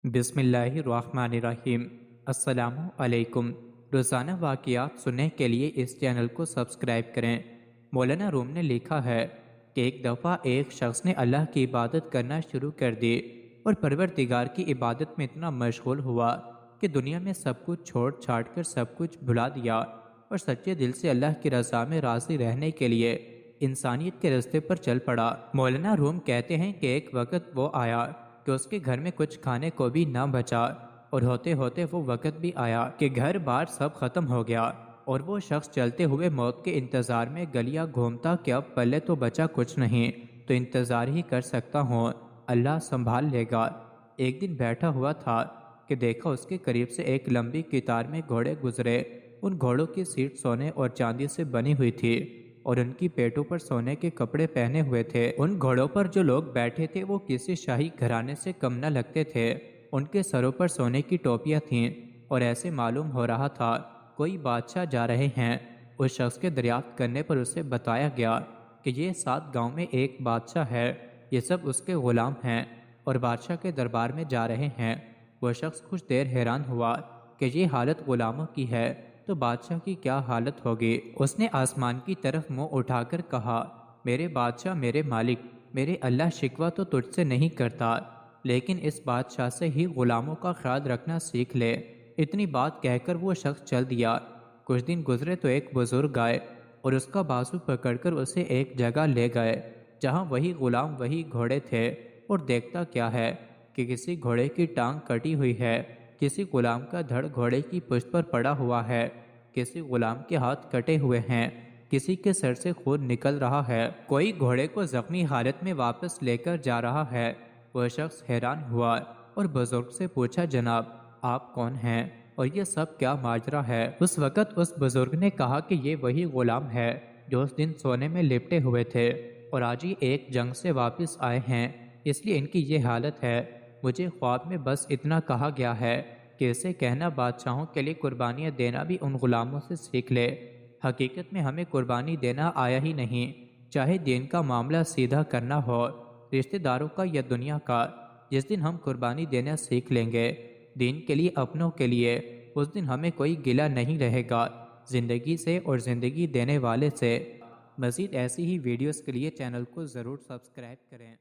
بسم اللہ الرحمن الرحیم۔ السلام علیکم۔ روزانہ واقعات سننے کے لیے اس چینل کو سبسکرائب کریں۔ مولانا روم نے لکھا ہے کہ ایک دفعہ ایک شخص نے اللہ کی عبادت کرنا شروع کر دی اور پروردگار کی عبادت میں اتنا مشغول ہوا کہ دنیا میں سب کچھ چھوڑ چھاڑ کر سب کچھ بھلا دیا اور سچے دل سے اللہ کی رضا میں راضی رہنے کے لیے انسانیت کے راستے پر چل پڑا۔ مولانا روم کہتے ہیں کہ ایک وقت وہ آیا کہ اس کے گھر میں کچھ کھانے کو بھی نہ بچا، اور ہوتے ہوتے وہ وقت بھی آیا کہ گھر بار سب ختم ہو گیا اور وہ شخص چلتے ہوئے موت کے انتظار میں گلیاں گھومتا کہ اب پلے تو بچا کچھ نہیں، تو انتظار ہی کر سکتا ہوں، اللہ سنبھال لے گا۔ ایک دن بیٹھا ہوا تھا کہ دیکھا اس کے قریب سے ایک لمبی قطار میں گھوڑے گزرے۔ ان گھوڑوں کی سیٹ سونے اور چاندی سے بنی ہوئی تھی اور ان کی پیٹوں پر سونے کے کپڑے پہنے ہوئے تھے۔ ان گھوڑوں پر جو لوگ بیٹھے تھے وہ کسی شاہی گھرانے سے کم نہ لگتے تھے۔ ان کے سروں پر سونے کی ٹوپیاں تھیں اور ایسے معلوم ہو رہا تھا کوئی بادشاہ جا رہے ہیں۔ اس شخص کے دریافت کرنے پر اسے بتایا گیا کہ یہ 7 گاؤں میں ایک بادشاہ ہے، یہ سب اس کے غلام ہیں اور بادشاہ کے دربار میں جا رہے ہیں۔ وہ شخص کچھ دیر حیران ہوا کہ یہ حالت غلاموں کی ہے تو بادشاہ کی کیا حالت ہوگی۔ اس نے آسمان کی طرف منہ اٹھا کر کہا، میرے بادشاہ، میرے مالک، میرے اللہ، شکوہ تو تجھ سے نہیں کرتا، لیکن اس بادشاہ سے ہی غلاموں کا خیال رکھنا سیکھ لے۔ اتنی بات کہہ کر وہ شخص چل دیا۔ کچھ دن گزرے تو ایک بزرگ آئے اور اس کا بازو پکڑ کر اسے ایک جگہ لے گئے جہاں وہی غلام، وہی گھوڑے تھے، اور دیکھتا کیا ہے کہ کسی گھوڑے کی ٹانگ کٹی ہوئی ہے، کسی غلام کا دھڑ گھوڑے کی پشت پر پڑا ہوا ہے، کسی غلام کے ہاتھ کٹے ہوئے ہیں، کسی کے سر سے خون نکل رہا ہے، کوئی گھوڑے کو زخمی حالت میں واپس لے کر جا رہا ہے۔ وہ شخص حیران ہوا اور بزرگ سے پوچھا، جناب آپ کون ہیں اور یہ سب کیا ماجرا ہے؟ اس وقت اس بزرگ نے کہا کہ یہ وہی غلام ہے جو اس دن سونے میں لپٹے ہوئے تھے اور آج ہی ایک جنگ سے واپس آئے ہیں، اس لیے ان کی یہ حالت ہے۔ مجھے خواب میں بس اتنا کہا گیا ہے کہ اسے کہنا بادشاہوں کے لیے قربانیاں دینا بھی ان غلاموں سے سیکھ لے۔ حقیقت میں ہمیں قربانی دینا آیا ہی نہیں، چاہے دین کا معاملہ سیدھا کرنا ہو، رشتہ داروں کا یا دنیا کا۔ جس دن ہم قربانی دینا سیکھ لیں گے دین کے لیے، اپنوں کے لیے، اس دن ہمیں کوئی گلہ نہیں رہے گا زندگی سے اور زندگی دینے والے سے۔ مزید ایسی ہی ویڈیوز کے لیے چینل کو ضرور سبسکرائب کریں۔